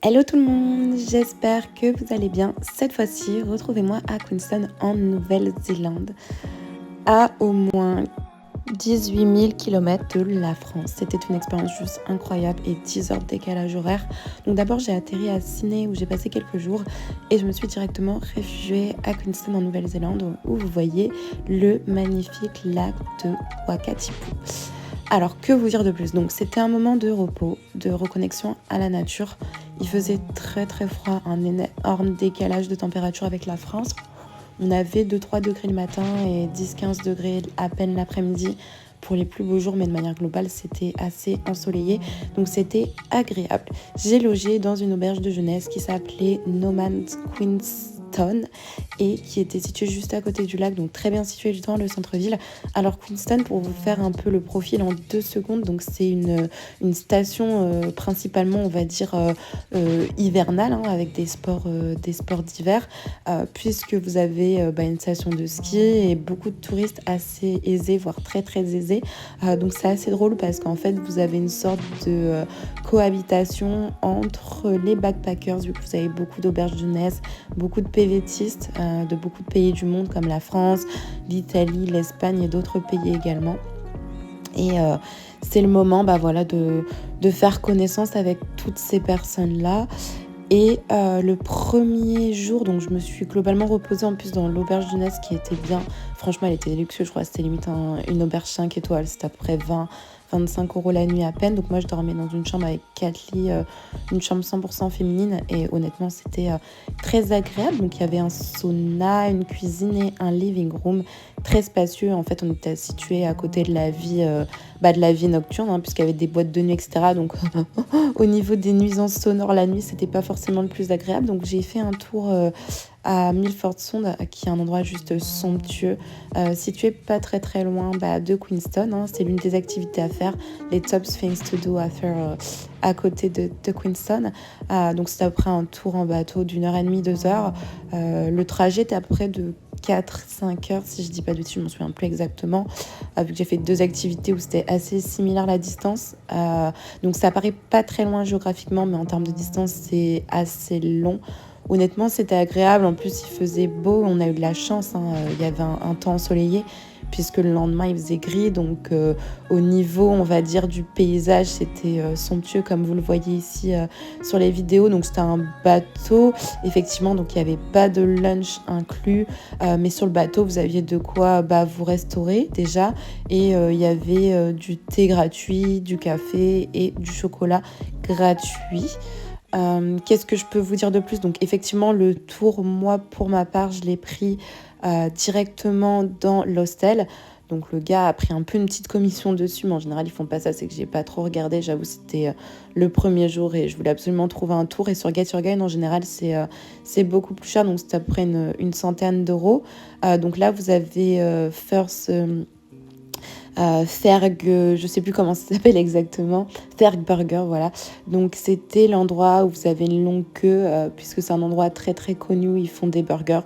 Hello tout le monde, j'espère que vous allez bien. Cette fois-ci, retrouvez-moi à Queenstown en Nouvelle-Zélande, à au moins 18 000 km de la France. C'était une expérience juste incroyable et 10 heures de décalage horaire. Donc d'abord, j'ai atterri à Sydney où j'ai passé quelques jours et je me suis directement réfugiée à Queenstown en Nouvelle-Zélande où vous voyez le magnifique lac de Wakatipu. Alors, que vous dire de plus? Donc, c'était un moment de repos, de reconnexion à la nature. Il faisait très très froid, un énorme décalage de température avec la France. On avait 2-3 degrés le matin et 10-15 degrés à peine l'après-midi pour les plus beaux jours, mais de manière globale, c'était assez ensoleillé. Donc, c'était agréable. J'ai logé dans une auberge de jeunesse qui s'appelait No Man's Queenstown et qui était située juste à côté du lac, donc très bien située dans le centre-ville. Alors Queenstown, pour vous faire un peu le profil en 2 secondes, donc c'est une station principalement, on va dire, hivernale, hein, avec des sports d'hiver, puisque vous avez une station de ski et beaucoup de touristes assez aisés, voire très très aisés. Donc c'est assez drôle parce qu'en fait, vous avez une sorte de cohabitation entre les backpackers, vu que vous avez beaucoup d'auberges de jeunesse, beaucoup de PVTistes de beaucoup de pays du monde comme la France, l'Italie, l'Espagne et d'autres pays également. Et c'est le moment de faire connaissance avec toutes ces personnes-là. Et le premier jour, donc je me suis globalement reposée en plus dans l'auberge de jeunesse qui était bien. Franchement, elle était luxueuse, je crois que c'était limite une auberge 5 étoiles. C'était à peu près 25 euros la nuit à peine. Donc moi, je dormais dans une chambre avec 4 lits, une chambre 100% féminine. Et honnêtement, c'était très agréable. Donc il y avait un sauna, une cuisine et un living room très spacieux. En fait, on était situé à côté de de la vie nocturne, hein, puisqu'il y avait des boîtes de nuit, etc. Donc au niveau des nuisances sonores la nuit, c'était pas forcément le plus agréable. Donc j'ai fait un tour à Milford Sound, qui est un endroit juste somptueux, situé pas très très loin de Queenstown, hein. C'est l'une des activités à faire, les top things to do à faire à côté de Queenstown. Donc c'était après un tour en bateau d'1h30, 2 heures. Le trajet était à peu près de 4-5 heures, si je dis pas de bêtises, je m'en souviens plus exactement, vu que j'ai fait 2 activités où c'était assez similaire la distance. Donc ça paraît pas très loin géographiquement, mais en termes de distance, c'est assez long. Honnêtement, c'était agréable. En plus, il faisait beau. On a eu de la chance, hein. Il y avait un temps ensoleillé, puisque le lendemain, il faisait gris. Donc, au niveau, on va dire, du paysage, c'était somptueux, comme vous le voyez ici sur les vidéos. Donc, c'était un bateau, effectivement. Donc, il n'y avait pas de lunch inclus. Mais sur le bateau, vous aviez de quoi vous restaurer déjà. Et il y avait du thé gratuit, du café et du chocolat gratuit. Qu'est-ce que je peux vous dire de plus? Donc effectivement, le tour, moi, pour ma part, je l'ai pris directement dans l'hostel. Donc le gars a pris un peu une petite commission dessus, mais en général, ils font pas ça. C'est que j'ai pas trop regardé. J'avoue, c'était le premier jour et je voulais absolument trouver un tour. Et sur Get Your Guide, en général, c'est beaucoup plus cher. Donc c'est à peu près une centaine d'euros. Donc là, vous avez First... Ferg, je sais plus comment ça s'appelle exactement, Ferg Burger, voilà. Donc c'était l'endroit où vous avez une longue queue, puisque c'est un endroit très très connu où ils font des burgers.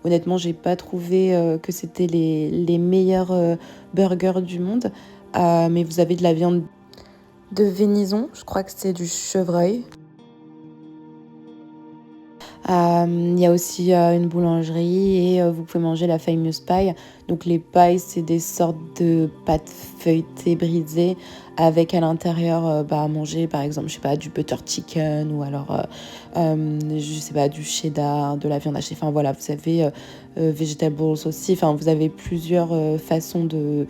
Honnêtement, j'ai pas trouvé que c'était les meilleurs burgers du monde, mais vous avez de la viande de venison, je crois que c'est du chevreuil. Il y a aussi une boulangerie et vous pouvez manger la famous pie. Donc les pies, c'est des sortes de pâtes feuilletées brisées avec à l'intérieur à manger, par exemple, je sais pas, du butter chicken ou alors, je sais pas, du cheddar, de la viande hachée. Enfin voilà, vous avez vegetables aussi. Enfin, vous avez plusieurs façons de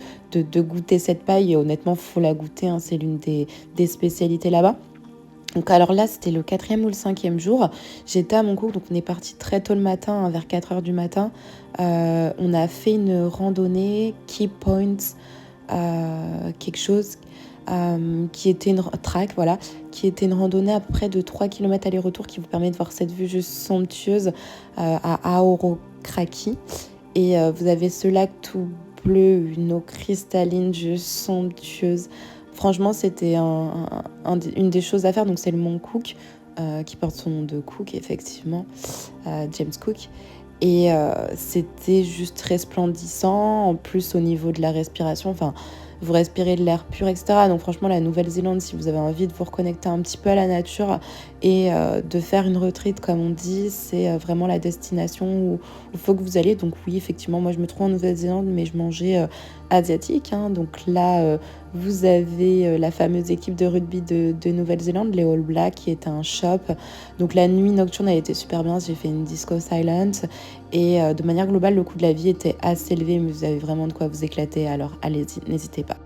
goûter cette paille et honnêtement, faut la goûter, hein, c'est l'une des spécialités là-bas. Donc alors là, c'était le 4e ou le 5e jour. J'étais à mon cours, donc on est parti très tôt le matin, hein, vers 4 heures du matin. On a fait une randonnée Key Points, quelque chose, qui était une track, voilà, qui était une randonnée à peu près de 3 km aller-retour qui vous permet de voir cette vue juste somptueuse à Aorokraki. Et vous avez ce lac tout bleu, une eau cristalline juste somptueuse. Franchement, c'était une des choses à faire. Donc, c'est le mont Cook, qui porte son nom de Cook, effectivement, James Cook. Et c'était juste resplendissant. En plus, au niveau de la respiration, enfin, vous respirez de l'air pur, etc. Donc franchement, la Nouvelle-Zélande, si vous avez envie de vous reconnecter un petit peu à la nature et de faire une retreat, comme on dit, c'est vraiment la destination où il faut que vous alliez. Donc oui, effectivement, moi je me trouve en Nouvelle-Zélande, mais je mangeais asiatique, hein. Donc là, vous avez la fameuse équipe de rugby de Nouvelle-Zélande, les All Blacks, qui est un shop. Donc la nuit nocturne, elle était super bien. J'ai fait une disco silence. Et de manière globale, le coût de la vie était assez élevé, mais vous avez vraiment de quoi vous éclater. Alors allez-y, n'hésitez pas.